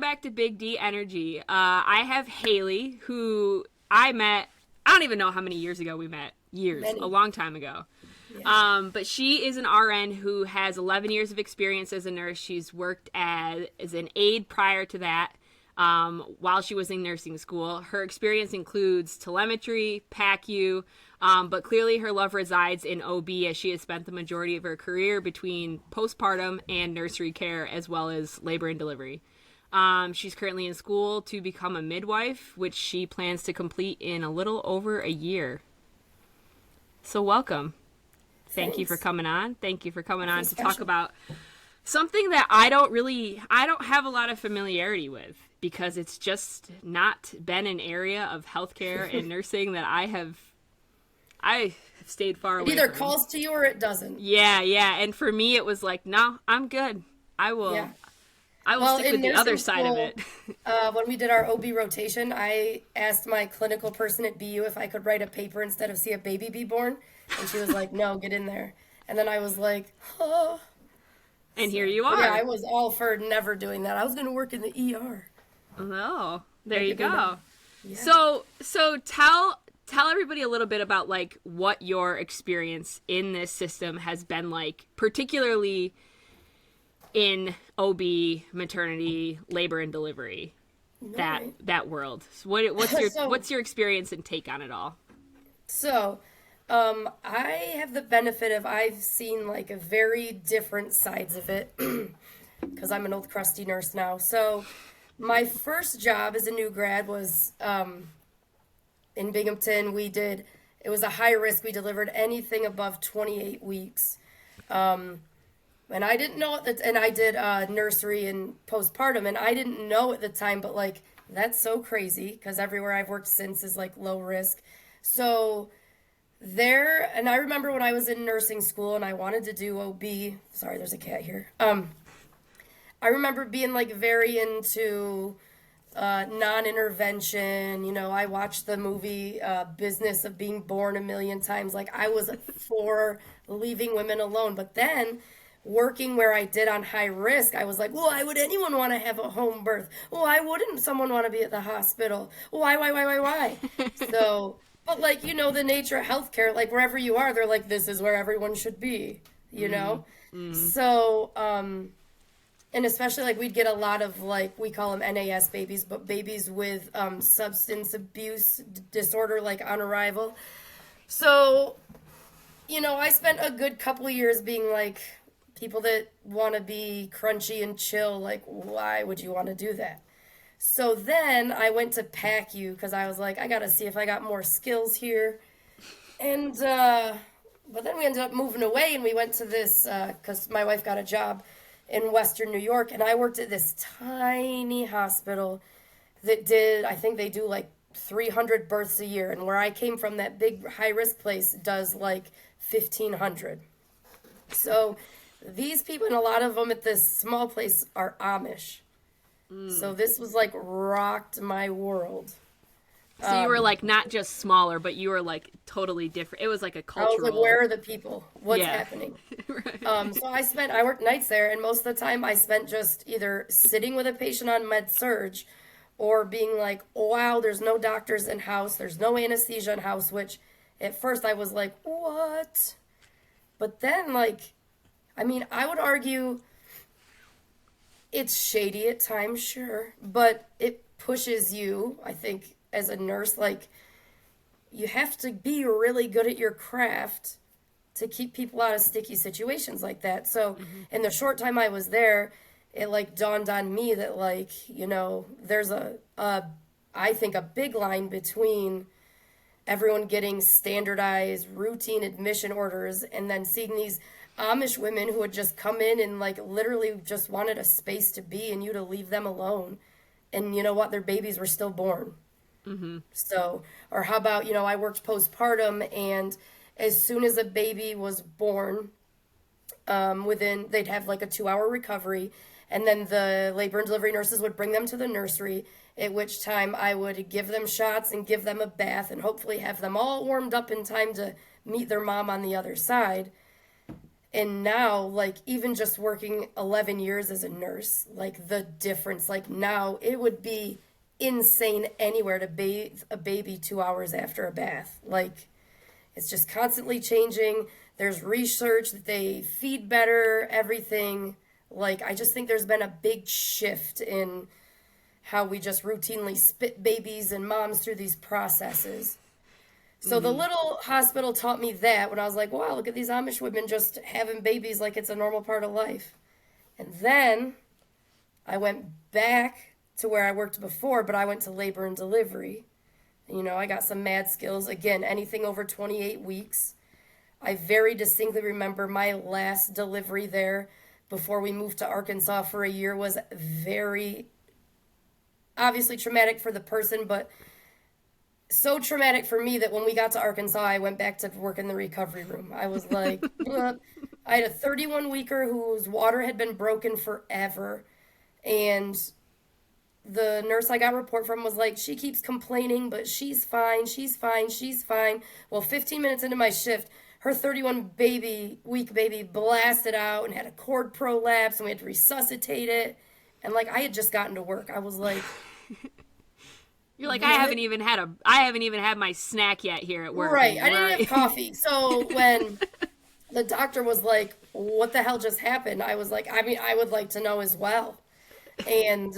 back to Big D Energy. I have Hayley, who I met, I don't even know how many years ago we met. A long time ago. Yeah. But she is an RN who has 11 years of experience as a nurse. She's worked as an aide prior to that while she was in nursing school. Her experience includes telemetry, PACU, but clearly her love resides in OB, as she has spent the majority of her career between postpartum and nursery care, as well as labor and delivery. She's currently in school to become a midwife, which she plans to complete in a little over a year. So welcome. Thank you for coming on. Thank you for coming on to talk about something that I don't have a lot of familiarity with, because it's just not been an area of healthcare and nursing that I have stayed far away from. It either from. calls to you or it doesn't. Yeah. And for me, it was like, no, I'm good. I will stick with the other side of it. When we did our OB rotation, I asked my clinical person at BU if I could write a paper instead of see a baby be born. And she was like, no, get in there. And then I was like, oh. And here you are. Yeah, I was all for never doing that. I was going to work in the ER. Oh, there you go. Yeah. So tell everybody a little bit about like what your experience in this system has been like, particularly in OB, maternity, labor and delivery, that world. So what's your experience and take on it all? So, I have the benefit of I've seen like a very different sides of it because I'm an old crusty nurse now. So my first job as a new grad was in Binghamton. It was a high risk. We delivered anything above 28 weeks. And I didn't know and I did nursery and postpartum, and I didn't know at the time, but like that's so crazy because everywhere I've worked since is like low risk. So and I remember when I was in nursing school and I wanted to do OB. Sorry, there's a cat here. I remember being like very into non-intervention. You know, I watched the movie Business of Being Born a million times. Like I was for leaving women alone. But then working where I did on high risk, I was like, well, why would anyone want to have a home birth? Well, why wouldn't someone want to be at the hospital? Why? So... But, like, you know, the nature of healthcare, like, wherever you are, they're like, this is where everyone should be, you know? Mm-hmm. So, and especially, like, we'd get a lot of, like, we call them NAS babies, but babies with substance abuse disorder, like, on arrival. So, you know, I spent a good couple of years being, like, people that want to be crunchy and chill, like, why would you want to do that? So then I went to PACU because I was like, I got to see if I got more skills here. And, but then we ended up moving away and we went to this, because my wife got a job in Western New York. And I worked at this tiny hospital that I think they do like 300 births a year. And where I came from, that big high risk place does like 1,500. So these people, and a lot of them at this small place are Amish. So this was like rocked my world. So you were like not just smaller, but you were like totally different. It was like a cultural. I was like, where are the people? What's happening? Right. So I worked nights there, and most of the time I spent just either sitting with a patient on med surg, or being like, wow, there's no doctors in house, there's no anesthesia in house. Which at first I was like, what? But then like, I mean, I would argue. It's shady at times, sure, but it pushes you, I think, as a nurse, like, you have to be really good at your craft to keep people out of sticky situations like that. So, in the short time I was there, it, like, dawned on me that, like, you know, there's I think, a big line between everyone getting standardized, routine admission orders and then seeing these Amish women who would just come in and like literally just wanted a space to be and you to leave them alone. And you know what? Their babies were still born. Mm-hmm. So, or how about, you know, I worked postpartum and as soon as a baby was born, they'd have like a 2-hour recovery. And then the labor and delivery nurses would bring them to the nursery, at which time I would give them shots and give them a bath and hopefully have them all warmed up in time to meet their mom on the other side. And now, like, even just working 11 years as a nurse, like, the difference, like, now it would be insane anywhere to bathe a baby 2 hours after a bath. Like, it's just constantly changing. There's research that they feed better, everything. Like, I just think there's been a big shift in how we just routinely spit babies and moms through these processes. So the little hospital taught me that when I was like, wow, look at these Amish women just having babies like it's a normal part of life. And then I went back to where I worked before, but I went to labor and delivery. You know, I got some mad skills. Again, anything over 28 weeks. I very distinctly remember my last delivery there before we moved to Arkansas for a year was very obviously traumatic for the person, but so traumatic for me that when we got to Arkansas, I went back to work in the recovery room. I was like, I had a 31-weeker whose water had been broken forever. And the nurse I got a report from was like, she keeps complaining, but she's fine, she's fine, she's fine. Well, 15 minutes into my shift, her 31-week baby blasted out and had a cord prolapse, and we had to resuscitate it. And like, I had just gotten to work. I was like, you're like, I haven't even had my snack yet here at work. Right. I didn't have coffee. So when the doctor was like, what the hell just happened? I was like, I mean, I would like to know as well. And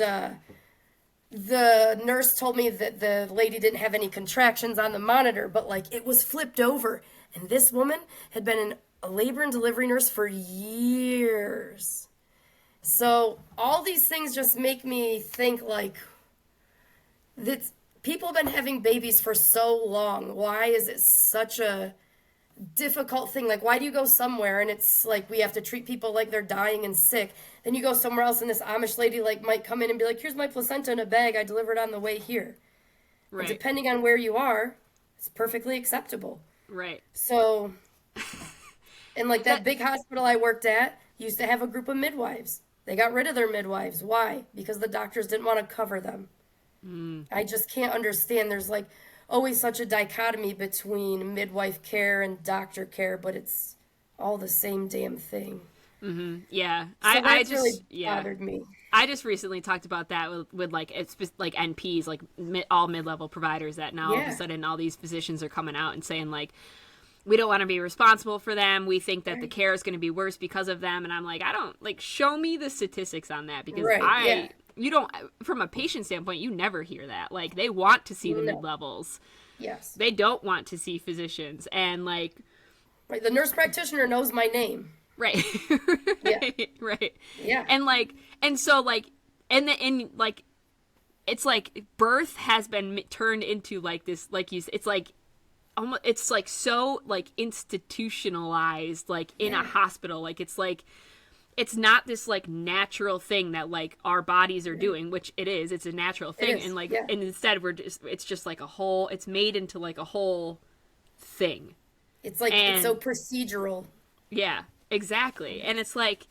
the nurse told me that the lady didn't have any contractions on the monitor, but like it was flipped over. And this woman had been a labor and delivery nurse for years. So all these things just make me think like, that people have been having babies for so long. Why is it such a difficult thing? Like, why do you go somewhere and it's like we have to treat people like they're dying and sick? Then you go somewhere else and this Amish lady like might come in and be like, here's my placenta in a bag. I delivered on the way here. Right. And depending on where you are, it's perfectly acceptable. Right. So, and like that big hospital I worked at used to have a group of midwives. They got rid of their midwives. Why? Because the doctors didn't want to cover them. I just can't understand. There's like always such a dichotomy between midwife care and doctor care, but it's all the same damn thing. Mm-hmm. Yeah, so I just really bothered me. I just recently talked about that with like it's like NPs, like all mid-level providers. That now all of a sudden all these physicians are coming out and saying like, we don't want to be responsible for them. We think that the care is going to be worse because of them. And I'm like, I don't like show me the statistics on that because you don't, from a patient standpoint, you never hear that. Like, they want to see the mid-levels. Yes. They don't want to see physicians. And, like... Right, the nurse practitioner knows my name. Right. Right. Yeah. And, like, and so, like, like, it's like birth has been turned into, like, this, like, it's like, almost, it's, like, so, like, institutionalized, like, in a hospital. Like, it's, like... It's not this like natural thing that like our bodies are doing, which it is. It's a natural thing, and like, and instead it's just like a whole. It's made into like a whole thing. It's like it's so procedural. Yeah, exactly. And it's like,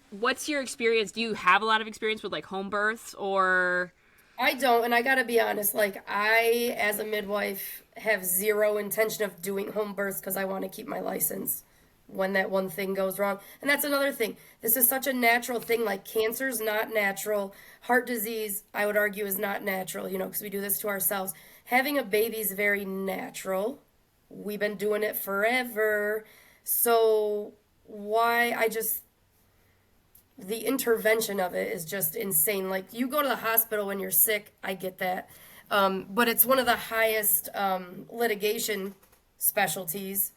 what's your experience? Do you have a lot of experience with like home births or? I don't, and I gotta be honest. Like I, as a midwife, have zero intention of doing home births because I want to keep my license. When that one thing goes wrong. And that's another thing. This is such a natural thing. Like cancer's not natural. Heart disease, I would argue, is not natural, you know, because we do this to ourselves. Having a baby is very natural. We've been doing it forever. So the intervention of it is just insane. Like you go to the hospital when you're sick, I get that. But it's one of the highest litigation specialties.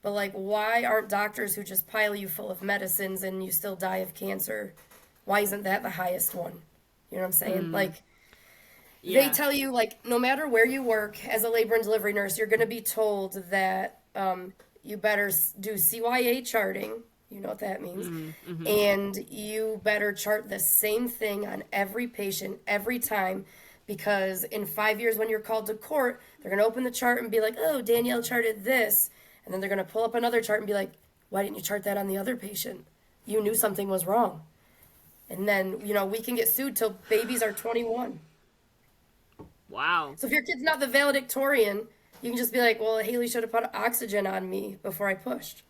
But, like, why aren't doctors who just pile you full of medicines and you still die of cancer, why isn't that the highest one? You know what I'm saying? Like, they tell you, like, no matter where you work as a labor and delivery nurse, you're going to be told that you better do CYA charting. You know what that means. Mm-hmm. And you better chart the same thing on every patient every time. Because in 5 years when you're called to court, they're going to open the chart and be like, oh, Danielle charted this. And then they're going to pull up another chart and be like, why didn't you chart that on the other patient? You knew something was wrong. And then, you know, we can get sued till babies are 21. Wow. So if your kid's not the valedictorian, You can just be like, well, Hayley should have put oxygen on me before I pushed.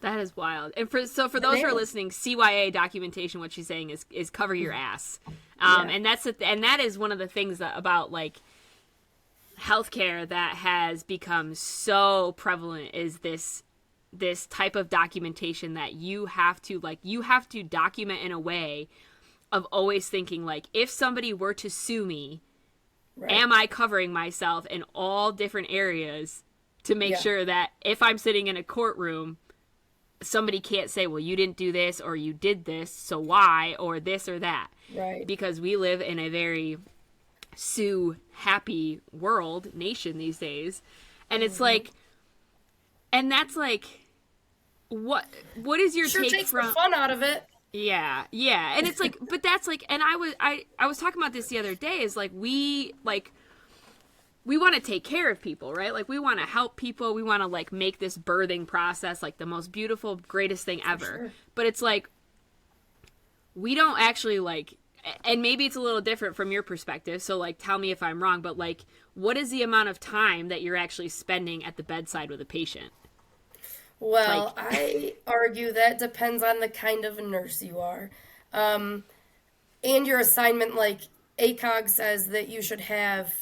That is wild. And for those who are listening, CYA documentation, what she's saying is cover your ass. And that is one of the things about like healthcare that has become so prevalent is this type of documentation that you have to document in a way of always thinking like, if somebody were to sue me, right, am I covering myself in all different areas to make sure that if I'm sitting in a courtroom, somebody can't say, well, you didn't do this or you did this, so why, or this or that. Right. Because we live in a very sue happy nation these days. And it's like, and that's like, what is your take takes from the fun out of it? Yeah. And it's like, but that's like, and I was talking about this the other day, is like, we want to take care of people, right? Like, we want to help people. We want to, like, make this birthing process, like, the most beautiful, greatest thing ever. Sure. But it's like, we don't actually, like, and maybe it's a little different from your perspective, so, like, tell me if I'm wrong, but, like, what is the amount of time that you're actually spending at the bedside with a patient? Well, I argue that depends on the kind of nurse you are. And your assignment, like, ACOG says that you should have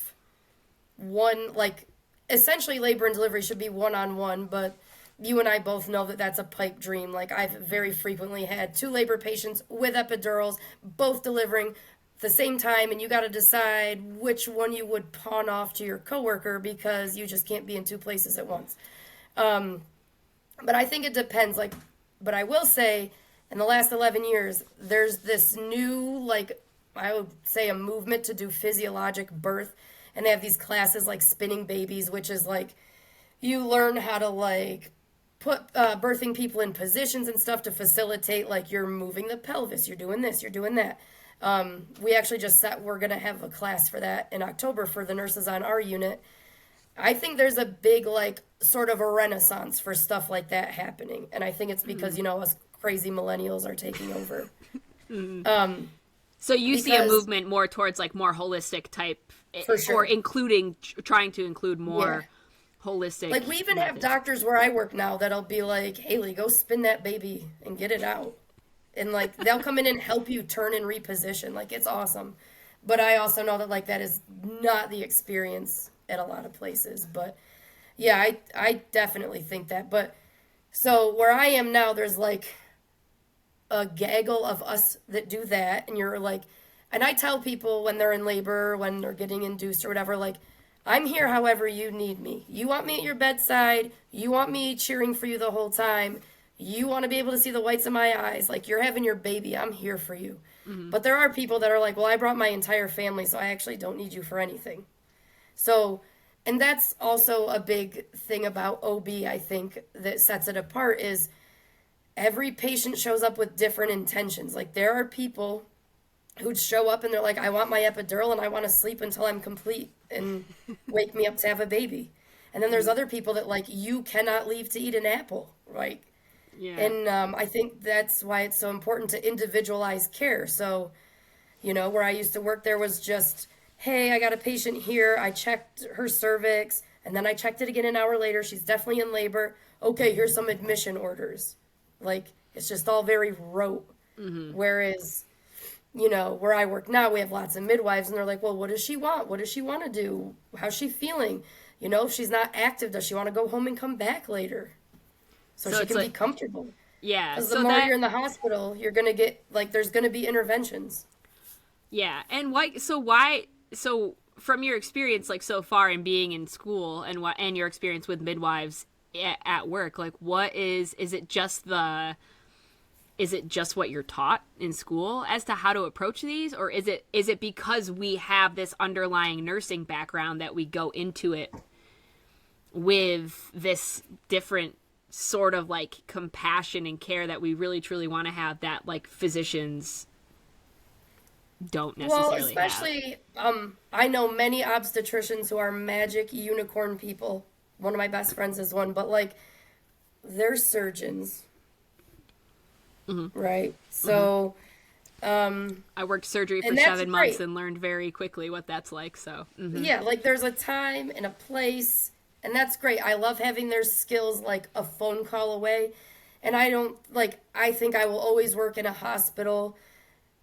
one, like, essentially labor and delivery should be one-on-one, but you and I both know that that's a pipe dream. Like, I've very frequently had 2 labor patients with epidurals, both delivering at the same time, and you got to decide which one you would pawn off to your coworker because you just can't be in 2 places at once. But I think it depends. Like, but I will say, in the last 11 years, there's this new, like, I would say a movement to do physiologic birth. And they have these classes like spinning babies, which is like you learn how to like put birthing people in positions and stuff to facilitate, like, you're moving the pelvis, you're doing this, you're doing that. We actually we're going to have a class for that in October for the nurses on our unit. I think there's a big, like, sort of a renaissance for stuff like that happening. And I think it's because, us crazy millennials are taking over. So you see a movement more towards, like, more holistic type, for sure, or trying to include more holistic. Like, we even have doctors where I work now that'll be like, Hayley, go spin that baby and get it out. And, like, they'll come in and help you turn and reposition. Like, it's awesome. But I also know that, like, that is not the experience at a lot of places. But, yeah, I definitely think that. But, so where I am now, there's, like, a gaggle of us that do that, and you're like, and I tell people when they're in labor, when they're getting induced or whatever, like, I'm here however you need me. You want me at your bedside, you want me cheering for you the whole time, you want to be able to see the whites of my eyes, like, you're having your baby, I'm here for you. But there are people that are like, well, I brought my entire family, so I actually don't need you for anything. So, and that's also a big thing about OB, I think, that sets it apart, is every patient shows up with different intentions. Like, there are people who'd show up and they're like, I want my epidural and I want to sleep until I'm complete and wake me up to have a baby. And then there's other people that, like, you cannot leave to eat an apple, right? Yeah. And I think that's why it's so important to individualize care. So, where I used to work, there was just, hey, I got a patient here. I checked her cervix, and then I checked it again an hour later. She's definitely in labor. Okay, here's some admission orders. Like, it's just all very rote. Whereas, where I work now, we have lots of midwives, and they're like, well, what does she want? What does she want to do? How's she feeling? If she's not active, does she want to go home and come back later? So she can be comfortable. Yeah. Because the more you're in the hospital, you're going to get, like, there's going to be interventions. Yeah. And so from your experience, like, so far in being in school and your experience with midwives at work, like, is it just what you're taught in school as to how to approach these, or is it because we have this underlying nursing background that we go into it with this different sort of, like, compassion and care that we really truly want to have that, like, physicians don't necessarily have? Well, especially I know many obstetricians who are magic unicorn people. One of my best friends is one, but, like, they're surgeons. Right? So I worked surgery for 7 months and learned very quickly what that's like. So yeah, like there's a time and a place, and that's great. I love having their skills like a phone call away. And I think I will always work in a hospital,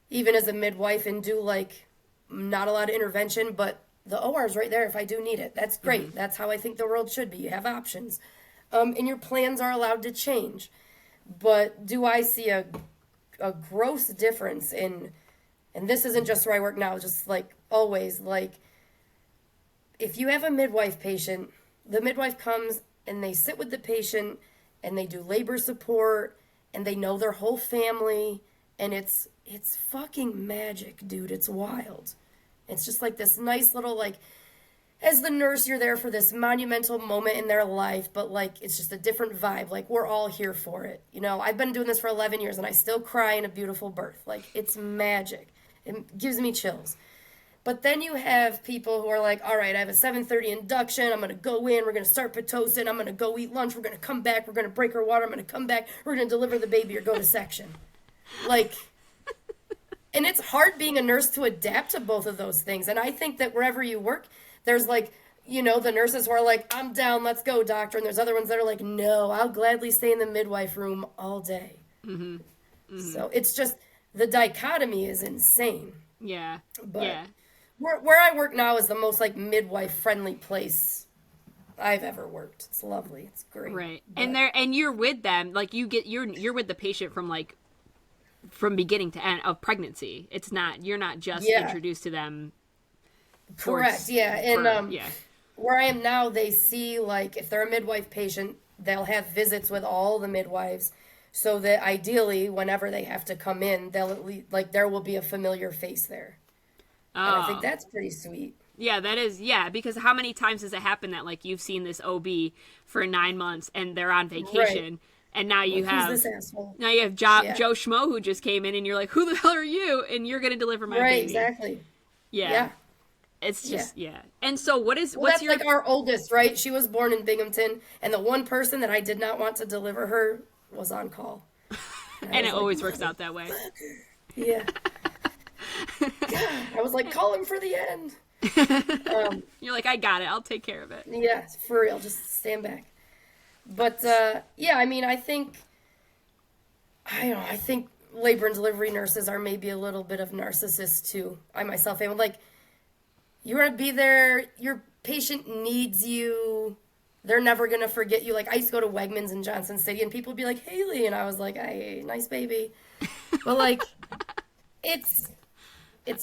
even as a midwife, and do like not a lot of intervention, but the OR is right there if I do need it. That's great. Mm-hmm. That's how I think the world should be. You have options. And your plans are allowed to change. But do I see a gross difference in, and this isn't just where I work now, just like always, like if you have a midwife patient, the midwife comes and they sit with the patient and they do labor support and they know their whole family, and it's fucking magic, dude. It's wild. It's just like this nice little, like, as the nurse, you're there for this monumental moment in their life, but like it's just a different vibe. Like we're all here for it. You know, I've been doing this for 11 years and I still cry in a beautiful birth. Like it's magic. It gives me chills. But then you have people who are like, all right, I have a 7:30 induction. I'm going to go in. We're going to start Pitocin. I'm going to go eat lunch. We're going to come back. We're going to break her water. I'm going to come back. We're going to deliver the baby or go to section. Like, and it's hard being a nurse to adapt to both of those things. And I think that wherever you work, there's like, you know, the nurses who are like, I'm down, let's go, doctor. And there's other ones that are like, no, I'll gladly stay in the midwife room all day. Mm-hmm. Mm-hmm. So it's just, the dichotomy is insane. Yeah. But yeah. Where I work now is the most like midwife friendly place I've ever worked. It's lovely. It's great. Right. But, and you're with them, like you're with the patient from beginning to end of pregnancy. You're not just introduced to them. Correct. Yeah. And where I am now, they see, like, if they're a midwife patient, they'll have visits with all the midwives, so that ideally, whenever they have to come in, they'll at least, like, there will be a familiar face there. Oh. And I think that's pretty sweet. Yeah, that is. Yeah, because how many times has it happened that like you've seen this OB for 9 months and they're on vacation, right, and now you have who's this asshole? Now you have Joe Schmo who just came in and you're like, who the hell are you? And you're gonna deliver my baby. Right. Exactly. Yeah. It's just, And so what's that's your... like our oldest, right? She was born in Binghamton, and the one person that I did not want to deliver her was on call. And it always works out that way. Yeah. God, I was like, call him for the end. You're like, I got it. I'll take care of it. Yeah, for real. Just stand back. But, I mean, I think labor and delivery nurses are maybe a little bit of narcissists, too. I myself am. Like, you want to be there. Your patient needs you. They're never going to forget you. Like, I used to go to Wegmans in Johnson City, and people would be like, Hayley. And I was like, hey, nice baby. But, like, it's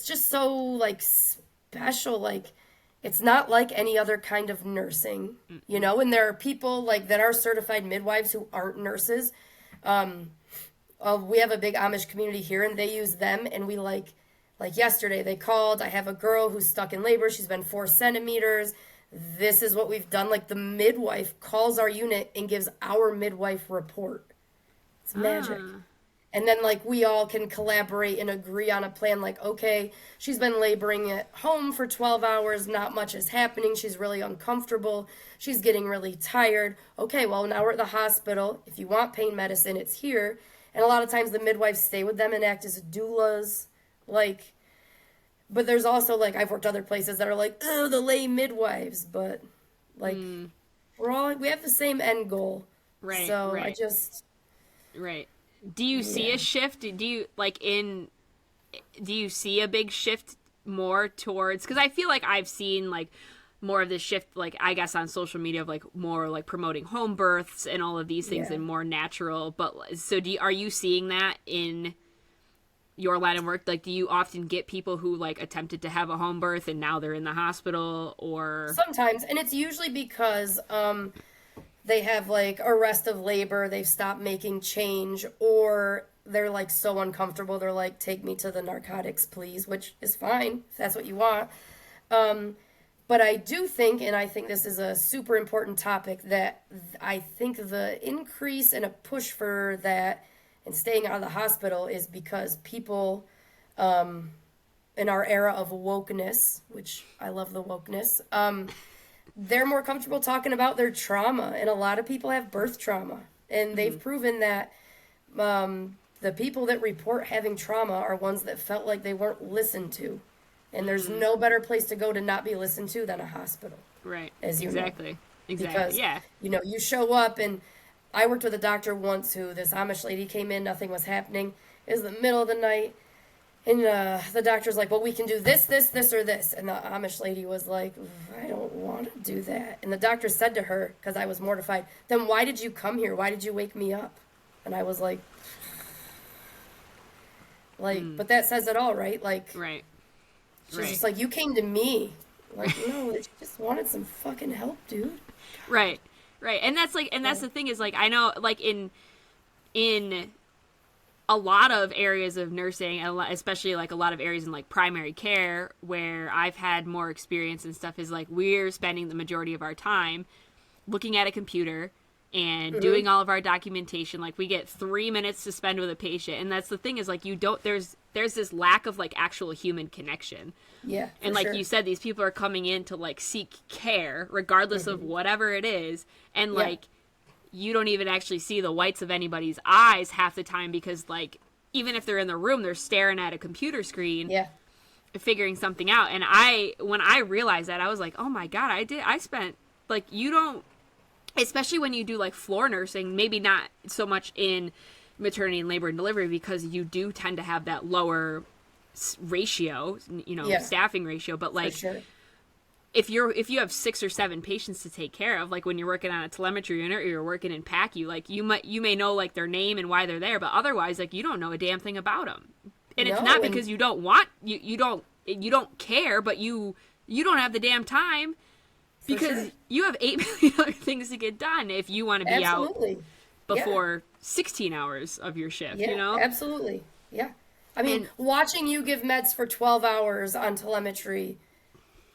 just so, like, special. Like, it's not like any other kind of nursing, you know? And there are people, like, that are certified midwives who aren't nurses. We have a big Amish community here, and they use them, and we, like yesterday, they called. I have a girl who's stuck in labor. She's been 4 centimeters. This is what we've done. Like, the midwife calls our unit and gives our midwife report. It's magic. And then, like, we all can collaborate and agree on a plan. Like, okay, she's been laboring at home for 12 hours. Not much is happening. She's really uncomfortable. She's getting really tired. Okay, well, now we're at the hospital. If you want pain medicine, it's here. And a lot of times the midwives stay with them and act as doulas. Like, but there's also, like, I've worked other places that are like, oh, the lay midwives, but, like, we have the same end goal. Right. So right. Right. Do you see a shift? Do you see a big shift more towards, because I feel like I've seen, like, more of this shift, like, I guess on social media, of like more like promoting home births and all of these things and more natural. But so are you seeing that in your line of work? Like, do you often get people who like attempted to have a home birth and now they're in the hospital? Or sometimes, and it's usually because they have like arrest of labor, they've stopped making change, or they're like so uncomfortable, they're like, take me to the narcotics, please, which is fine if that's what you want. But I do think, and I think this is a super important topic, that I think the increase and a push for that and staying out of the hospital is because people in our era of wokeness, which I love the wokeness, they're more comfortable talking about their trauma. And a lot of people have birth trauma. And they've proven that the people that report having trauma are ones that felt like they weren't listened to. And there's no better place to go to not be listened to than a hospital. Right. As you exactly. know. Exactly. Because, yeah. You show up, and I worked with a doctor once who, this Amish lady came in, nothing was happening. It was the middle of the night. And the doctor's like, well, we can do this, or this. And the Amish lady was like, I don't want to do that. And the doctor said to her, because I was mortified, then why did you come here? Why did you wake me up? And I was like, but that says it all, right? Like, right. She's just like, you came to me. Like, no, she just wanted some fucking help, dude. Right. And that's like, that's the thing is, like, I know, like, in a lot of areas of nursing, especially like a lot of areas in like primary care where I've had more experience and stuff, is like we're spending the majority of our time looking at a computer and doing all of our documentation. Like, we get 3 minutes to spend with a patient, and that's the thing is, like, there's this lack of like actual human connection. Yeah. And like you said, these people are coming in to like seek care regardless of whatever it is, and like you don't even actually see the whites of anybody's eyes half the time, because like even if they're in the room, they're staring at a computer screen figuring something out. And when I realized that, I was like, oh my God, I spent, like, you don't, especially when you do like floor nursing, maybe not so much in maternity and labor and delivery, because you do tend to have that lower ratio, staffing ratio, but like if you have 6 or 7 patients to take care of, like when you're working on a telemetry unit or you're working in PACU, like you may know like their name and why they're there, but otherwise, like, you don't know a damn thing about them. And it's not because you don't want, you don't care, but you don't have the damn time, because you have 8 million other things to get done if you want to be out before 16 hours of your shift, Absolutely. Yeah. I mean, watching you give meds for 12 hours on telemetry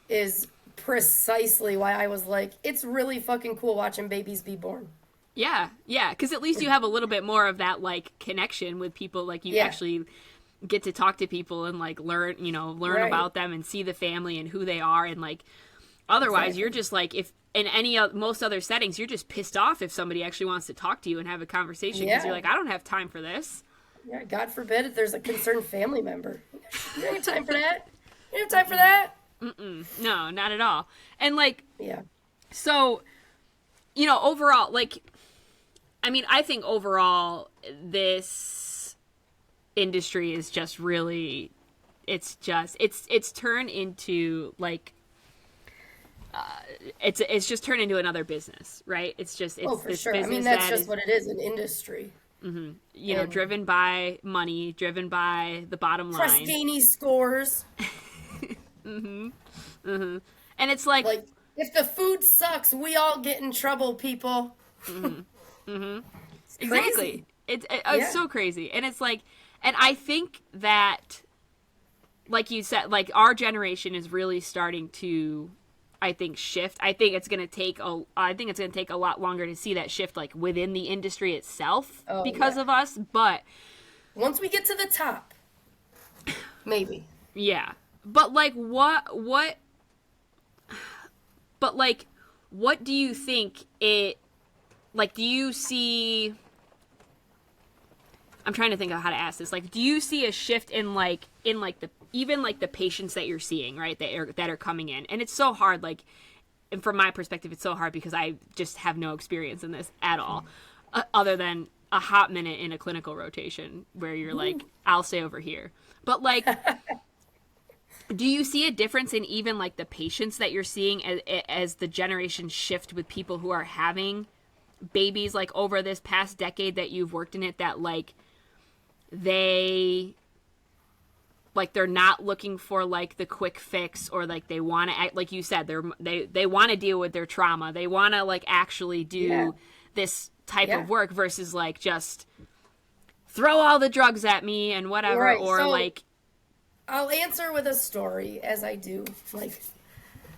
is precisely why I was like, it's really fucking cool watching babies be born. Yeah, because at least you have a little bit more of that, like, connection with people. Like, you actually get to talk to people and, like, learn about them and see the family and who they are. And, like, otherwise, you're just, like, if in most other settings, you're just pissed off if somebody actually wants to talk to you and have a conversation, because you're like, I don't have time for this. Yeah, God forbid if there's a concerned family member. You don't have time for that. You don't have time for that. No, not at all. And like, so, overall, like, I mean, I think overall this industry is just really, it's turned into like, it's just turned into another business, right? It's for sure. I mean, that's just what it is, an industry. Driven by money, driven by the bottom line. Press scores. And it's like if the food sucks, we all get in trouble, people. It's exactly. It's so crazy. And it's like, and I think that, like you said, like, our generation is really starting to, I think, shift. I think it's going to take a lot longer to see that shift, like, within the industry itself because of us. But once we get to the top, maybe. Yeah. But like, what do you think it, like, do you see, I'm trying to think of how to ask this. Like, do you see a shift in the patients that you're seeing, right? That are coming in. And it's so hard, like, and from my perspective, it's so hard because I just have no experience in this at all, other than a hot minute in a clinical rotation where you're like, I'll stay over here. But like, do you see a difference in even like the patients that you're seeing as the generations shift with people who are having babies, like, over this past decade that you've worked in it, that like they're not looking for like the quick fix, or like they want to act, like you said, they want to deal with their trauma, they want to like actually do this type of work versus like just throw all the drugs at me and whatever, right. Or so, like, I'll answer with a story, as I do, like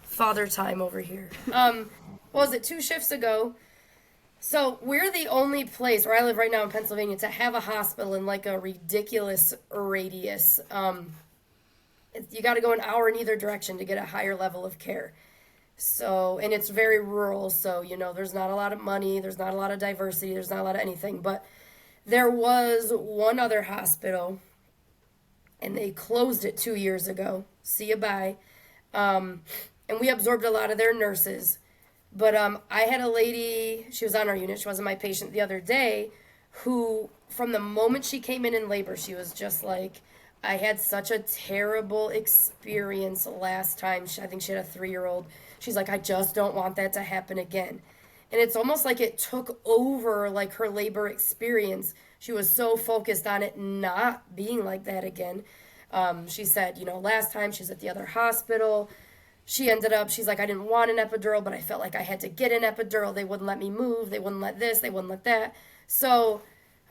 father time over here. What was it, 2 shifts ago? So we're the only place where I live right now in Pennsylvania to have a hospital in like a ridiculous radius. You got to go an hour in either direction to get a higher level of care. So, and it's very rural, so, there's not a lot of money, there's not a lot of diversity, there's not a lot of anything, but There was one other hospital, and they closed it 2 years ago. See you, bye. And we absorbed a lot of their nurses. But I had a lady, she was on our unit, she wasn't my patient the other day, who, from the moment she came in labor, she was just like, I had such a terrible experience last time. I think she had a 3-year-old. She's like, I just don't want that to happen again. And it's almost like it took over, like, her labor experience. She was so focused on it not being like that again. She said, last time she was at the other hospital, she's like, I didn't want an epidural, but I felt like I had to get an epidural. They wouldn't let me move. They wouldn't let this. They wouldn't let that. So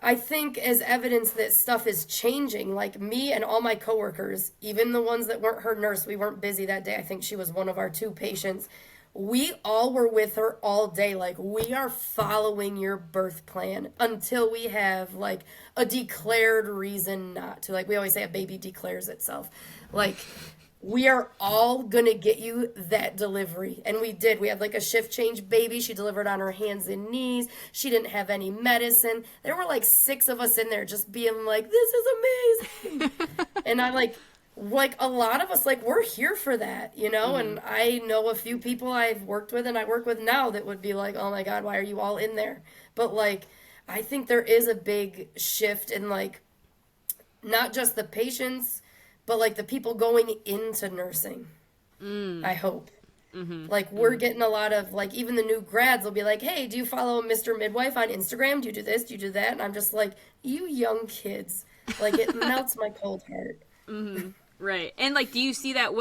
I think as evidence that stuff is changing, like me and all my coworkers, even the ones that weren't her nurse, we weren't busy that day. I think she was one of our 2 patients. We all were with her all day. Like, we are following your birth plan until we have, like, a declared reason not to. Like, we always say a baby declares itself. Like, we are all going to get you that delivery. And we did. We had, like, a shift change baby. She delivered on her hands and knees. She didn't have any medicine. There were, like, 6 of us in there just being like, this is amazing. And I'm like, a lot of us, like, we're here for that, and I know a few people I've worked with and I work with now that would be like, oh my God, why are you all in there? But, like, I think there is a big shift in, like, not just the patients, but, like, the people going into nursing, I hope. Mm-hmm. Like, we're getting a lot of, like, even the new grads will be like, hey, do you follow Mr. Midwife on Instagram? Do you do this? Do you do that? And I'm just like, you young kids. Like, it melts my cold heart. Mm-hmm. Right. And, like, do you see that,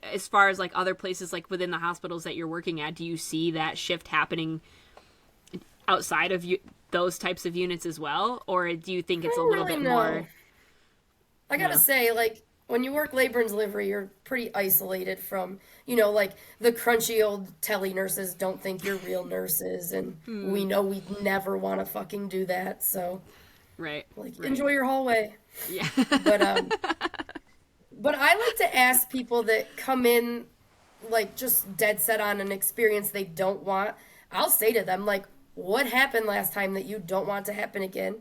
as far as, like, other places, like, within the hospitals that you're working at, do you see that shift happening outside of those types of units as well? Or do you think it's a little bit more? I gotta say, like, when you work labor and delivery, you're pretty isolated from, like, the crunchy old tele nurses don't think you're real nurses, and we know we'd never want to fucking do that, so. Right. Like, enjoy your hallway. Yeah. But I like to ask people that come in, like, just dead set on an experience they don't want. I'll say to them, like, what happened last time that you don't want to happen again?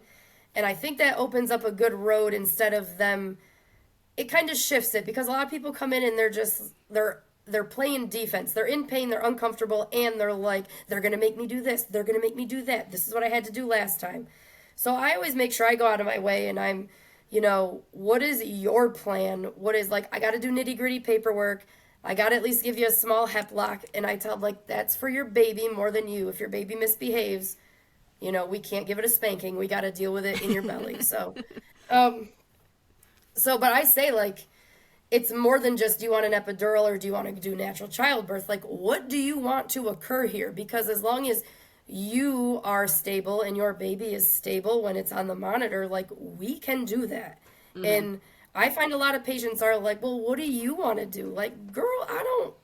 And I think that opens up a good road instead of them. It kind of shifts it, because a lot of people come in and they're playing defense. They're in pain, they're uncomfortable, and they're like, they're going to make me do this. They're going to make me do that. This is what I had to do last time. So I always make sure I go out of my way and I'm, what is your plan? What is, like, I got to do nitty gritty paperwork. I got to at least give you a small hep lock. And I tell them, like, that's for your baby more than you. If your baby misbehaves, we can't give it a spanking. We got to deal with it in your belly. So, but I say, like, it's more than just, do you want an epidural or do you want to do natural childbirth? Like, what do you want to occur here? Because as long as you are stable and your baby is stable when it's on the monitor, like, we can do that. Mm-hmm. And I find a lot of patients are like, well, what do you want to do? Like, girl,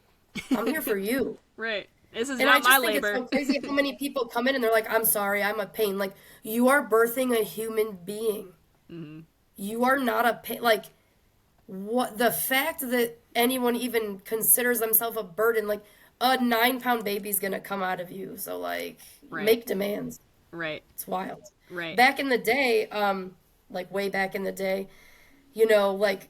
I'm here for you. Right. This is not my labor. And I just think it's so crazy how many people come in and they're like, I'm sorry, I'm a pain. Like, you are birthing a human being. Mm-hmm. You are not a pain. Like, what, the fact that anyone even considers themselves a burden, like, a 9-pound baby's gonna come out of you. So, like, make demands. Right. It's wild. Right. Back in the day, like, way back in the day, like,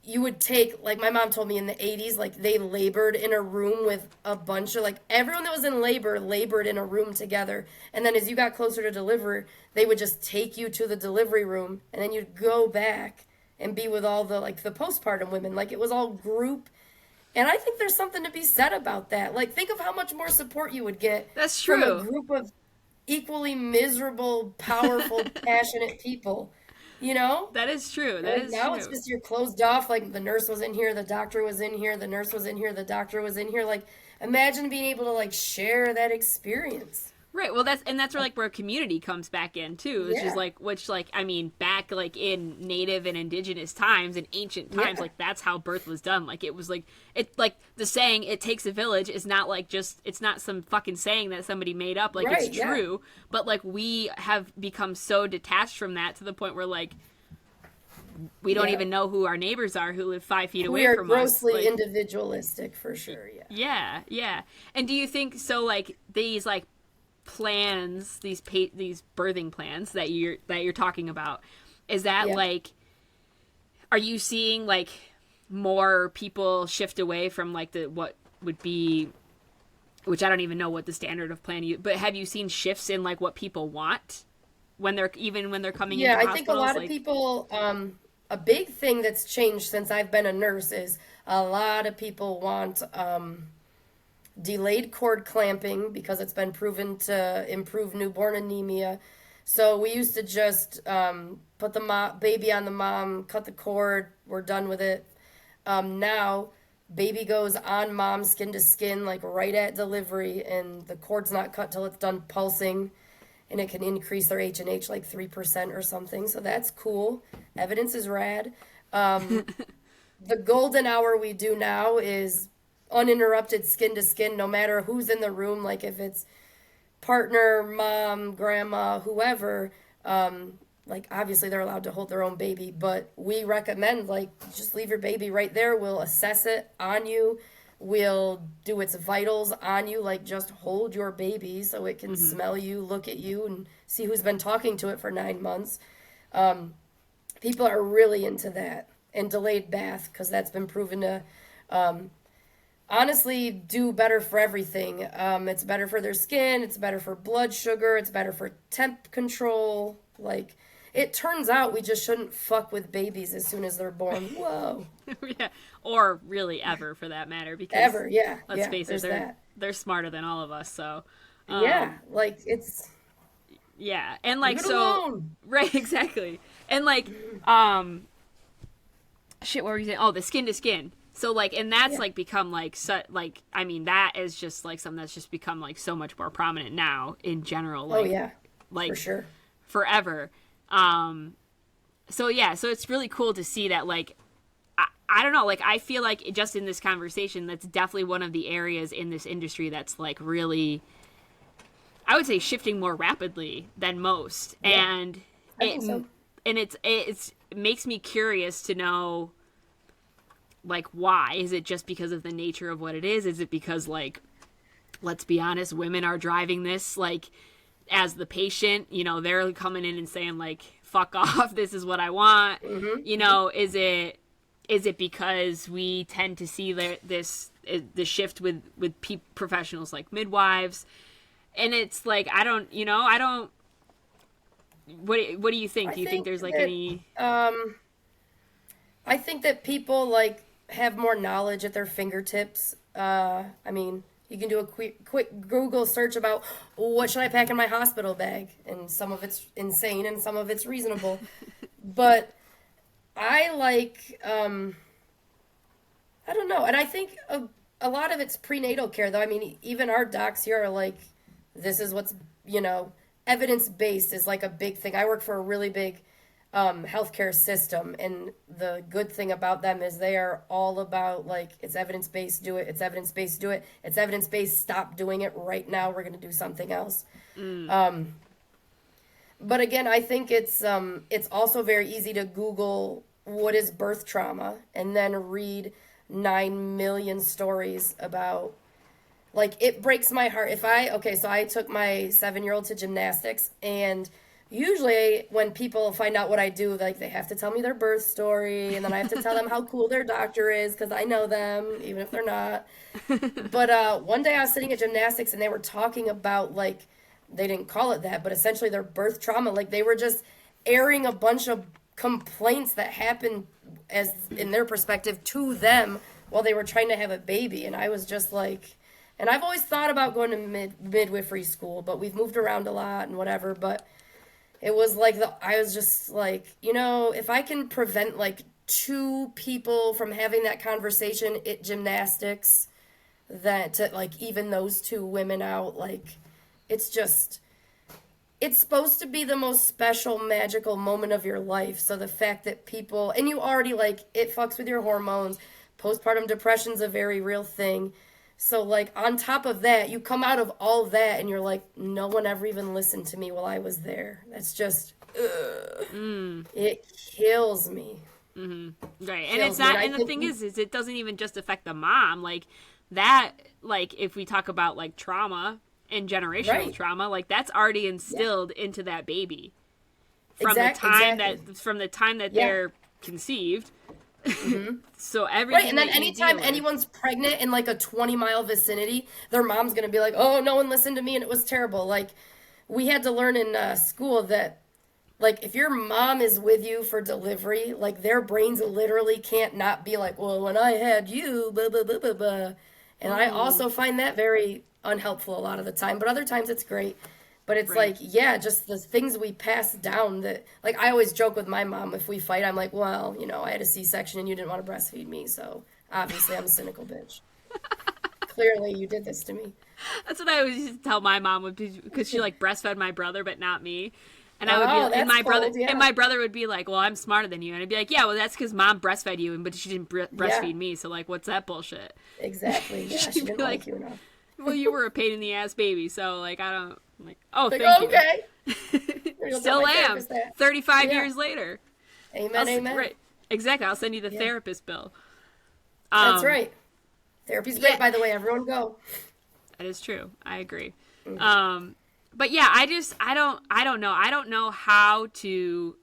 you would take, like, my mom told me in the 80s, like, they labored in a room with a bunch of, like, everyone that was in labor labored in a room together. And then as you got closer to delivery, they would just take you to the delivery room, and then you'd go back and be with all the, like, the postpartum women. Like, it was all group. And I think there's something to be said about that. Like, think of how much more support you would get. That's true. From a group of equally miserable, powerful, passionate people. That is true. That is now true. It's just you're closed off. Like, the nurse was in here, the doctor was in here, the nurse was in here, the doctor was in here. Like, imagine being able to, like, share that experience. Right. Well, that's where community comes back in too. Which I mean, back, like, in native and indigenous times and ancient times, like, that's how birth was done. Like, it was like, it, like, the saying, it takes a village, is not like just, it's not some fucking saying that somebody made up. Like, it's true. But, like, we have become so detached from that to the point where, like, we don't even know who our neighbors are who live 5 feet away from us. We are grossly individualistic, for sure. Yeah. And do you think, so, like, these, like, plans, these birthing plans that you're talking about, is that like, are you seeing like more people shift away from like what would be, which I don't even know what the standard of plan but have you seen shifts in like what people want when they're coming into hospitals? Yeah, I think a lot of people, a big thing that's changed since I've been a nurse is a lot of people want delayed cord clamping because it's been proven to improve newborn anemia. So we used to just put the baby on the mom, cut the cord, we're done with it. Now, baby goes on mom skin to skin, like right at delivery, and the cord's not cut till it's done pulsing, and it can increase their H&H like 3% or something. So that's cool. Evidence is rad. The golden hour we do now is uninterrupted skin to skin, no matter who's in the room, like if it's partner, mom, grandma, whoever, like obviously they're allowed to hold their own baby, but we recommend like just leave your baby right there. We'll assess it on you. We'll do its vitals on you, like just hold your baby so it can smell you, look at you, and see who's been talking to it for 9 months. People are really into that, and delayed bath, because that's been proven to honestly do better for everything. It's better for their skin, it's better for blood sugar, it's better for temp control. Like, it turns out we just shouldn't fuck with babies as soon as they're born. Whoa. Yeah, or really ever for that matter, because ever, yeah. Let's face it, they're smarter than all of us. So yeah, like it's and like so alone. Right, exactly, and like shit. What were you saying? Oh, the skin to skin. So like, and that's like become like like I mean that is just like something that's just become like so much more prominent now in general. Like, like for sure, forever. So it's really cool to see that, like, I don't know, like, I feel like just in this conversation, that's definitely one of the areas in this industry that's, like, really, I would say, shifting more rapidly than most. Yeah, and I think so. And it makes me curious to know, like, why? Is it just because of the nature of what it is? Is it because, like, let's be honest, women are driving this, like, as the patient, you know, they're coming in and saying like, fuck off, this is what I want. You know, is it because we tend to see the shift with professionals like midwives? And it's like, what do you think? Do you think there's like any I think that people like have more knowledge at their fingertips. I mean, you can do a quick Google search about what should I pack in my hospital bag, and some of it's insane and some of it's reasonable. But I like, I don't know, and I think a lot of it's prenatal care, though. I mean, even our docs here are like, this is what's, evidence-based is like a big thing. I work for a really big healthcare system, and the good thing about them is they are all about like, it's evidence-based, do it, it's evidence-based, do it, it's evidence-based, stop doing it right now, we're going to do something else. But again, I think it's also very easy to Google what is birth trauma and then read 9 million stories about, like, it breaks my heart. So I took my 7-year-old to gymnastics, and usually when people find out what I do, like, they have to tell me their birth story, and then I have to tell them how cool their doctor is because I know them, even if they're not. But one day I was sitting at gymnastics, and they were talking about, like, they didn't call it that, but essentially their birth trauma. Like, they were just airing a bunch of complaints that happened, as in their perspective, to them while they were trying to have a baby. And I was just like, and I've always thought about going to midwifery school, but we've moved around a lot and whatever, but it was like, I was just like, if I can prevent like 2 people from having that conversation at gymnastics, that to like even those 2 women out, like, it's supposed to be the most special, magical moment of your life. So the fact that people, and you already, like, it fucks with your hormones. Postpartum depression's a very real thing. So, like, on top of that, you come out of all that and you're like, no one ever even listened to me while I was there. That's just, it kills me. Right. And it's not, and the thing is it doesn't even just affect the mom. Like, that, like, if we talk about, like, trauma, and generational Right. trauma. Like, that's already instilled into that baby from Exactly. from the time that Yeah. they're conceived. So Right, everything and then that you anytime deal with- anyone's pregnant in like a 20-mile vicinity, their mom's gonna be like, "Oh, no one listened to me, and it was terrible." Like, we had to learn in school that, like, if your mom is with you for delivery, like, their brains literally can't not be like, "Well, when I had you, blah blah blah blah blah." And I also find that very unhelpful a lot of the time, but other times it's great. But it's Right. like, yeah, just the things we pass down that, like, I always joke with my mom if we fight, I'm like, well, I had a C-section and you didn't want to breastfeed me, so obviously I'm a cynical bitch. Clearly you did this to me. That's what I always used to tell my mom, because she like breastfed my brother but not me. And I would Oh, be, and that's cold, yeah. my brother would be like, "Well, I'm smarter than you," and I'd be like, "Yeah, well, that's because mom breastfed you, but she didn't breastfeed me. So like, what's that bullshit?" Exactly. Yeah, she She'd didn't be like like, you enough. "Well, you were a pain in the ass baby, so like, I don't like." Oh, Like, thank okay. you. You'll tell Still my am. therapist that. 35 Yeah. years later. Amen, amen. Right. Exactly. I'll send you the therapist bill. That's right. Therapy's great, yeah. by the way. Everyone go. That is true. I agree. But yeah, I don't know. I don't know how to,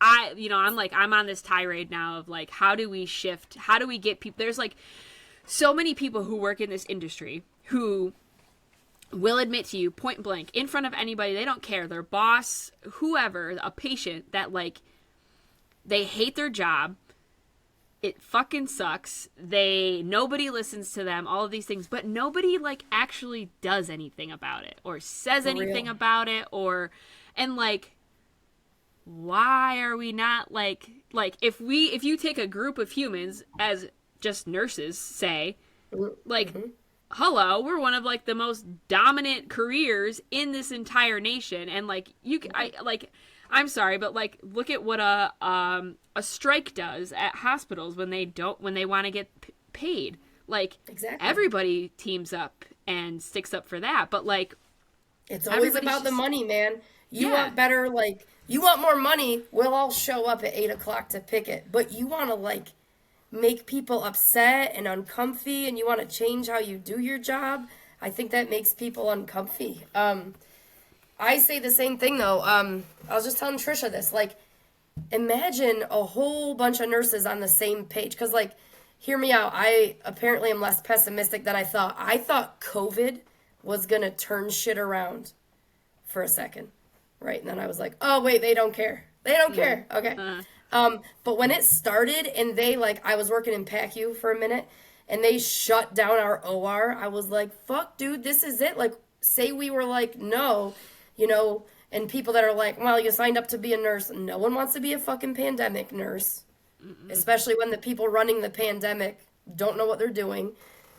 I'm on this tirade now of like, how do we shift? How do we get people? There's like so many people who work in this industry who will admit to you point blank in front of anybody, they don't care, their boss, whoever, a patient, that like they hate their job. It fucking sucks. Nobody listens to them, all of these things, but nobody like actually does anything about it or says anything about it, and like, why are we not like if you take a group of humans as just nurses, say, like, hello, we're one of like the most dominant careers in this entire nation, and like I'm sorry, but like, look at what a strike does at hospitals when they want to get paid. Like, Exactly. everybody teams up and sticks up for that. But like, It's always about the money, man. You Yeah. want better, like, you want more money, we'll all show up at 8 o'clock to pick it. But you want to, like, make people upset and uncomfy, and you want to change how you do your job. I think that makes people uncomfy. I say the same thing, though. I was just telling Trisha this. Like, imagine a whole bunch of nurses on the same page. Because, like, hear me out. I apparently am less pessimistic than I thought. I thought COVID was going to turn shit around for a second. Right? And then I was like, oh, wait, they don't care. They don't care. Okay. But when it started and they, like, I was working in PACU for a minute and they shut down our OR, I was like, fuck, dude, this is it. Like, say we were like, no, and people that are like, well, you signed up to be a nurse. No one wants to be a fucking pandemic nurse, especially when the people running the pandemic don't know what they're doing.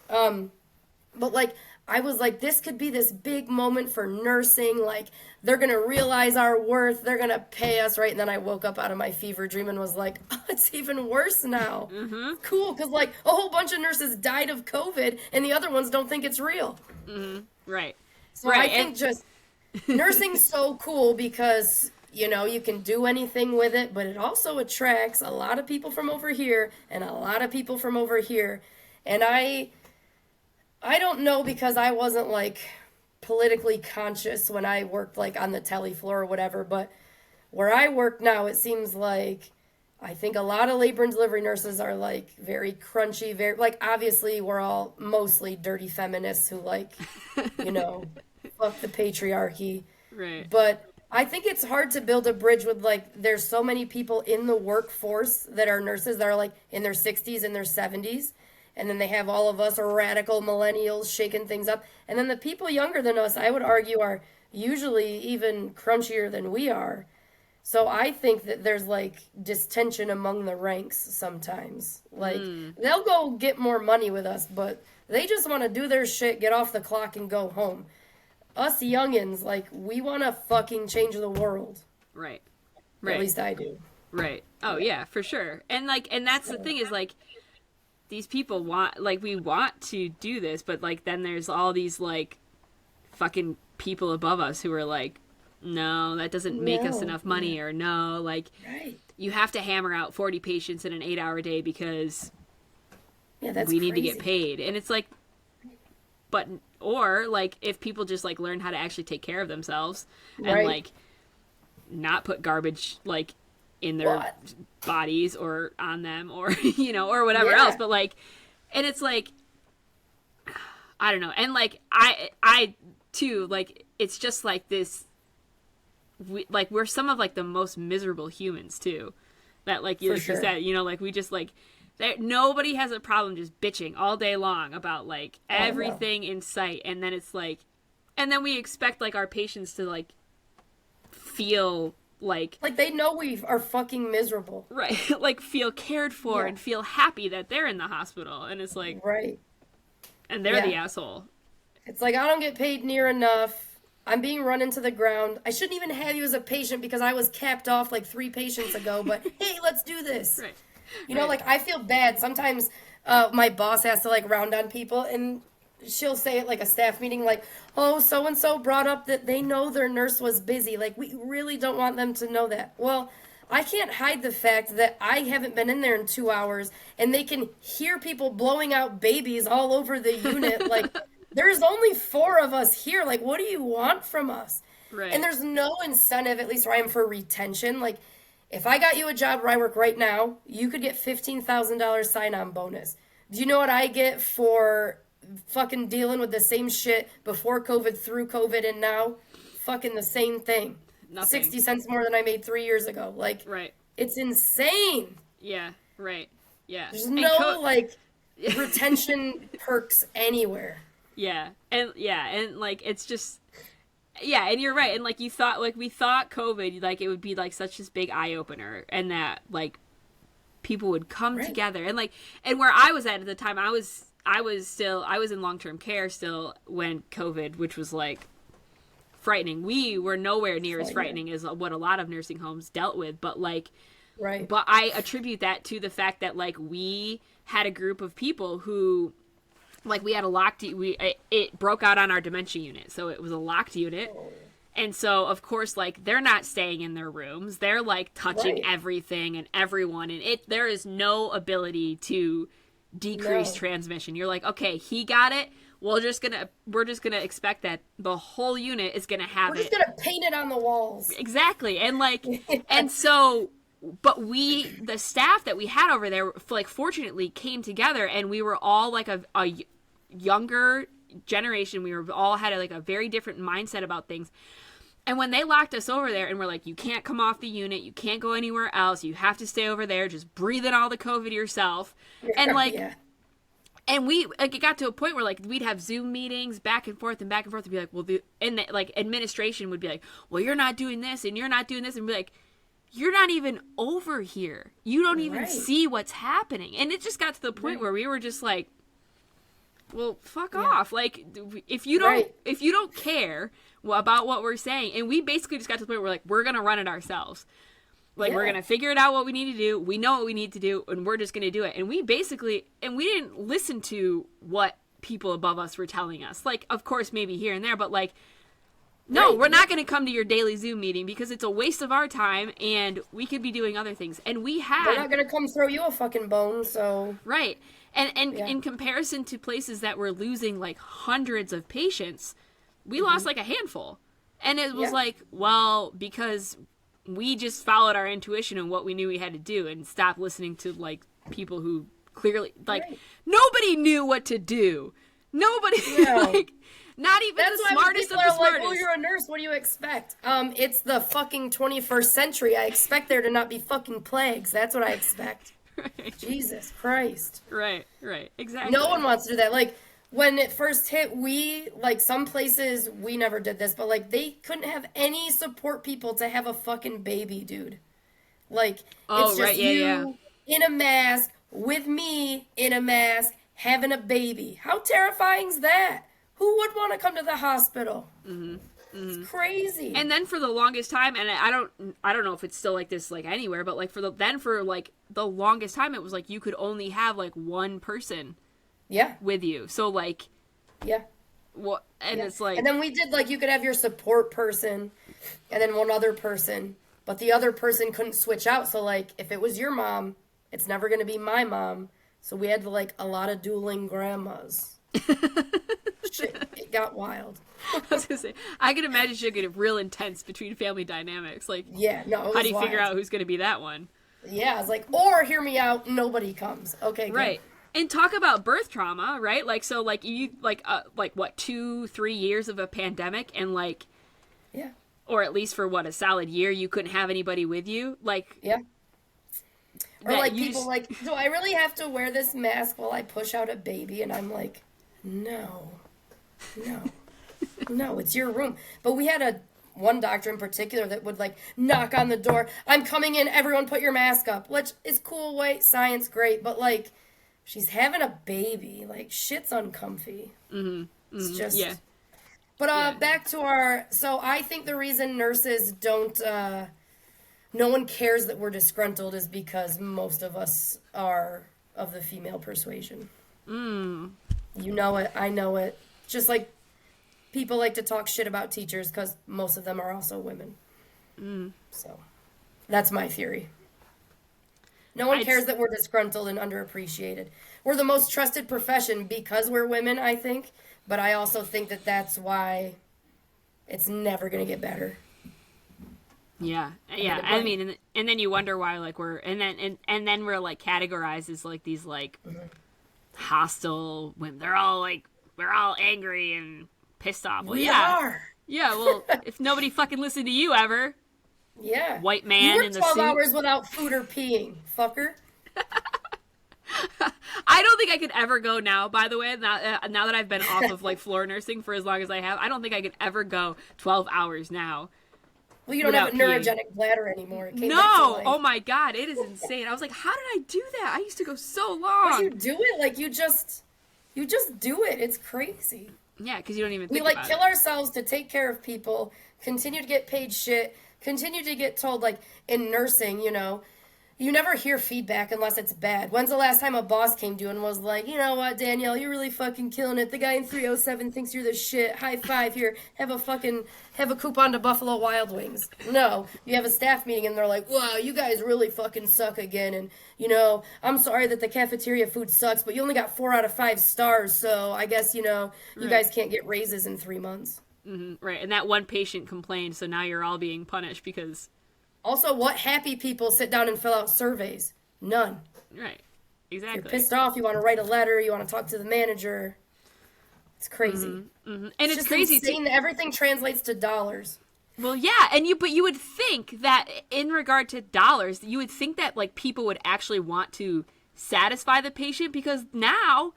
But like, I was like, this could be this big moment for nursing. Like, they're going to realize our worth. They're going to pay us, right? And then I woke up out of my fever dream and was like, oh, it's even worse now. Cool, because like a whole bunch of nurses died of COVID and the other ones don't think it's real. right. So right. I think just nursing's so cool because, you can do anything with it, but it also attracts a lot of people from over here and a lot of people from over here. And I don't know, because I wasn't like politically conscious when I worked like on the tele floor or whatever, but where I work now, it seems like I think a lot of labor and delivery nurses are like very crunchy, very like, obviously we're all mostly dirty feminists who like, fuck the patriarchy. Right. But I think it's hard to build a bridge with like, there's so many people in the workforce that are nurses that are like in their 60s and their 70s. And then they have all of us radical millennials shaking things up. And then the people younger than us, I would argue, are usually even crunchier than we are. So I think that there's like distension among the ranks sometimes. Like, they'll go get more money with us, but they just want to do their shit, get off the clock, and go home. Us youngins, like, we want to fucking change the world. Right. At least I do. Right. Oh, yeah, for sure. And like, and that's the thing is like, these people we want to do this, but like, then there's all these like fucking people above us who are like, no, that doesn't make us enough money, or no, like, you have to hammer out 40 patients in an 8-hour day because that's we need to crazy. get paid. And it's like, but or like if people just like learn how to actually take care of themselves and Right. like not put garbage like in their bodies or on them or you know or whatever else, but like, and it's like I don't know, and like I too, like it's just like this, we're some of like the most miserable humans too, that like you said, you know, like we just like nobody has a problem just bitching all day long about like everything in sight, and then it's like, and then we expect like our patients to like feel like they know we are fucking miserable, right? Like feel cared for and feel happy that they're in the hospital, and it's like right, and they're the asshole. It's like, I don't get paid near enough. I'm being run into the ground. I shouldn't even have you as a patient because I was capped off like 3 patients ago, but hey, let's do this. Right. You know, like I feel bad. Sometimes my boss has to like round on people, and she'll say at like a staff meeting, like, oh, so-and-so brought up that they know their nurse was busy. Like, we really don't want them to know that. Well, I can't hide the fact that I haven't been in there in 2 hours, and they can hear people blowing out babies all over the unit. Like, there's only 4 of us here. Like, what do you want from us? Right. And there's no incentive, at least where I am, for retention. Like, if I got you a job where I work right now, you could get $15,000 sign-on bonus. Do you know what I get for fucking dealing with the same shit before COVID, through COVID, and now? Fucking the same thing. Nothing. 60 cents more than I made 3 years ago. Like, it's insane. Yeah, right. Yeah. There's no, retention perks anywhere. Yeah, and like it's just, yeah, and you're right, and like we thought COVID, like it would be like such this big eye opener, and that like people would come together, and like, and where I was at the time, I was in long-term care still when COVID, which was like frightening. We were nowhere near as frightening as what a lot of nursing homes dealt with, but like, but I attribute that to the fact that like we had a group of people who. Like we had a locked, it broke out on our dementia unit, so it was a locked unit, and so of course like they're not staying in their rooms, they're like touching everything and everyone, and there is no ability to decrease transmission. You're like, okay, he got it. We're just gonna expect that the whole unit is gonna have it. We're just gonna paint it on the walls. Exactly, and like, and so. But the staff that we had over there, like, fortunately came together, and we were all like a younger generation. We all had a very different mindset about things. And when they locked us over there and were like, you can't come off the unit, you can't go anywhere else, you have to stay over there, just breathe in all the COVID yourself. And like, and we, like, it got to a point where like we'd have Zoom meetings back and forth and be like, well, like administration would be like, well, you're not doing this and you're not doing this, and be like, you're not even over here. You don't even see what's happening. And it just got to the point where we were just like, well, fuck off. Like, if you don't care about what we're saying, and we basically just got to the point where like, we're going to run it ourselves. Like, we're going to figure it out what we need to do. We know what we need to do, and we're just going to do it. And we didn't listen to what people above us were telling us. Like, of course, maybe here and there, but like, no, we're not going to come to your daily Zoom meeting because it's a waste of our time, and we could be doing other things. And we're not going to come throw you a fucking bone, so. Right. And in comparison to places that were losing like hundreds of patients, we lost like a handful. And it was like, well, because we just followed our intuition and what we knew we had to do and stopped listening to like people who clearly, like, nobody knew what to do. Nobody, like, not even the smartest of the smartest. Like, oh, you're a nurse, what do you expect? It's the fucking 21st century. I expect there to not be fucking plagues. That's what I expect. Right. Jesus Christ. Right, exactly. No one wants to do that. Like, when it first hit, some places, we never did this, but, like, they couldn't have any support people to have a fucking baby, dude. Like, it's just you in a mask, with me in a mask, having a baby. How terrifying's that? Who would want to come to the hospital? It's crazy. And then for the longest time, and I don't know if it's still like this like anywhere, but like for the longest time, it was like you could only have like one person with you. So like what, and it's like, and then we did like you could have your support person and then one other person, but the other person couldn't switch out. So like if it was your mom, it's never going to be my mom. So we had like a lot of dueling grandmas. Shit, it got wild. I was gonna say, I can imagine she'll get real intense between family dynamics. Like, yeah, no, it how was do you wild. figure out who's gonna be that one? Yeah, I was like, or hear me out, nobody comes. Okay, good. Right. And talk about birth trauma, right? Like, so, like, you, like what, 2-3 years of a pandemic, and, like, yeah, or at least for, what, a solid year, you couldn't have anybody with you? Like, yeah. Or, like, people, just... like, do I really have to wear this mask while I push out a baby? And I'm like, no, it's your room. But we had one doctor in particular that would, like, knock on the door. I'm coming in, everyone put your mask up. Which is cool, white science, great. But, like, she's having a baby. Like, shit's uncomfy. It's just... Yeah. But back to so I think the reason nurses don't, no one cares that we're disgruntled is because most of us are of the female persuasion. You know it, I know it. Just like people like to talk shit about teachers because most of them are also women. So that's my theory. No one cares that we're disgruntled and underappreciated. We're the most trusted profession because we're women, I think. But I also think that that's why it's never going to get better. Yeah. I mean, and then you wonder why, like, and then we're like categorized as like these like hostile women. They're all like, we're all angry and pissed off. Well, we are. Yeah. Well, if nobody fucking listened to you ever. Yeah. White man you in the 12 suit. hours without food or peeing, fucker. I don't think I could ever go now, by the way, now that I've been off of like floor nursing for as long as I have. I don't think I could ever go 12 hours now. Well, you don't have a neurogenic bladder anymore. It came back to life. Oh my God, it is insane. I was like, how did I do that? I used to go so long. But you do it, like, you just do it. It's crazy. Yeah, because you don't even think we, about like, kill it. ourselves to take care of people, continue to get paid shit, continue to get told, like, in nursing, you know, you never hear feedback unless it's bad. When's the last time a boss came to you and was like, you know what, Danielle, you're really fucking killing it. The guy in 307 thinks you're the shit. High five here. Have a coupon to Buffalo Wild Wings. No. You have a staff meeting and they're like, wow, you guys really fucking suck again. And, you know, I'm sorry that the cafeteria food sucks, but you only got 4 out of 5 stars. So I guess, you know, you guys can't get raises in 3 months. Mm-hmm, right. And that one patient complained. So now you're all being punished because... Also, what happy people sit down and fill out surveys? None. Right. Exactly. You're pissed off, you want to write a letter, you want to talk to the manager. It's crazy. And it's it's crazy insane that everything translates to dollars. Well, yeah, but you would think that in regard to dollars, you would think that like people would actually want to satisfy the patient because now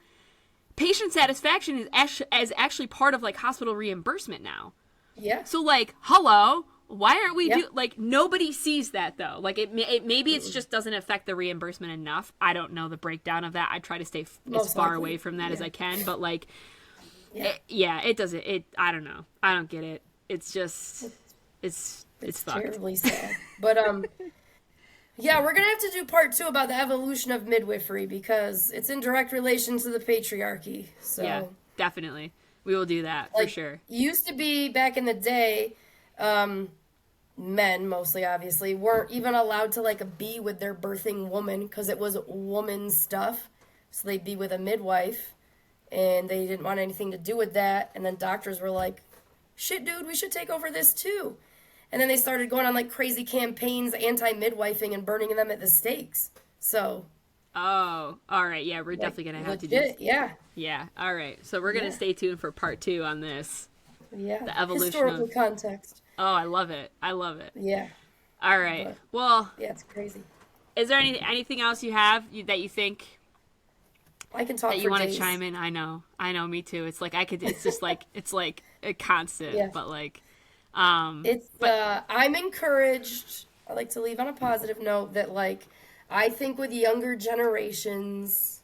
patient satisfaction is actually part of like hospital reimbursement now. Yeah. So like, hello. Why aren't we like nobody sees that though? Like maybe it just doesn't affect the reimbursement enough. I don't know the breakdown of that. I try to stay as far away from that as I can, but like it doesn't I don't know. I don't get it. It's just it's fucked. Terribly sad. But yeah, we're going to have to do part 2 about the evolution of midwifery because it's in direct relation to the patriarchy. So yeah, definitely. We will do that for sure. Used to be back in the day men mostly obviously weren't even allowed to like be with their birthing woman because it was woman stuff, so they'd be with a midwife and they didn't want anything to do with that, and then doctors were like, shit dude, we should take over this too, and then they started going on like crazy campaigns anti-midwifing and burning them at the stakes. So all right, yeah, we're definitely gonna have to do this. Yeah, all right, so we're gonna stay tuned for part 2 on this. The evolution historical context. Oh, I love it. Yeah. All right. Well. Yeah, it's crazy. Is there anything else you have that you think I can talk that you want to chime in? I know. Me too. It's like it's just like it's like a constant, but like I'm encouraged. I like to leave on a positive note that like I think with younger generations,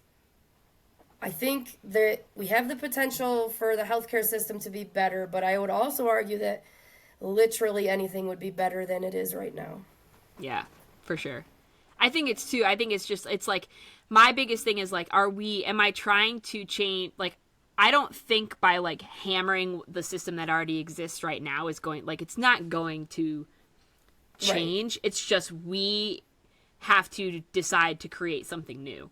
I think that we have the potential for the healthcare system to be better, but I would also argue that literally anything would be better than it is right now. Yeah, for sure. I think it's just, it's like, my biggest thing is like, am I trying to change, like, I don't think by like hammering the system that already exists right now is going, like, it's not going to change. Right. It's just, we have to decide to create something new.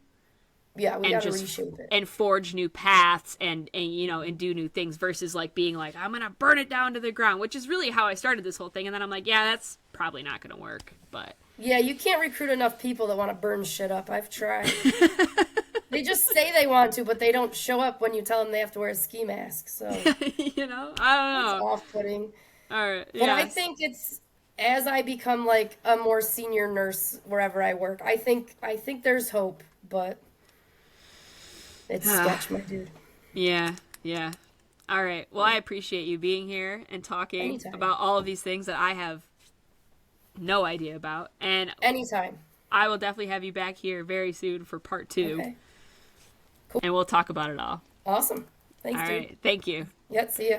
Yeah, we got to just reshape it. and forge new paths and and do new things versus like being like, I'm gonna burn it down to the ground, which is really how I started this whole thing. And then I'm like, yeah, that's probably not gonna work. But yeah, you can't recruit enough people that want to burn shit up. I've tried. They just say they want to, but they don't show up when you tell them they have to wear a ski mask. So I don't know. it's off-putting. All right, But I think it's as I become like a more senior nurse wherever I work. I think there's hope, but it's sketch, my dude. Yeah. All right. Well, I appreciate you being here and talking Anytime. about all of these things that I have no idea about. And Anytime. I will definitely have you back here very soon for part 2. Okay. Cool. And we'll talk about it all. Awesome. Thanks, All dude. right. Thank you. Yep, see ya.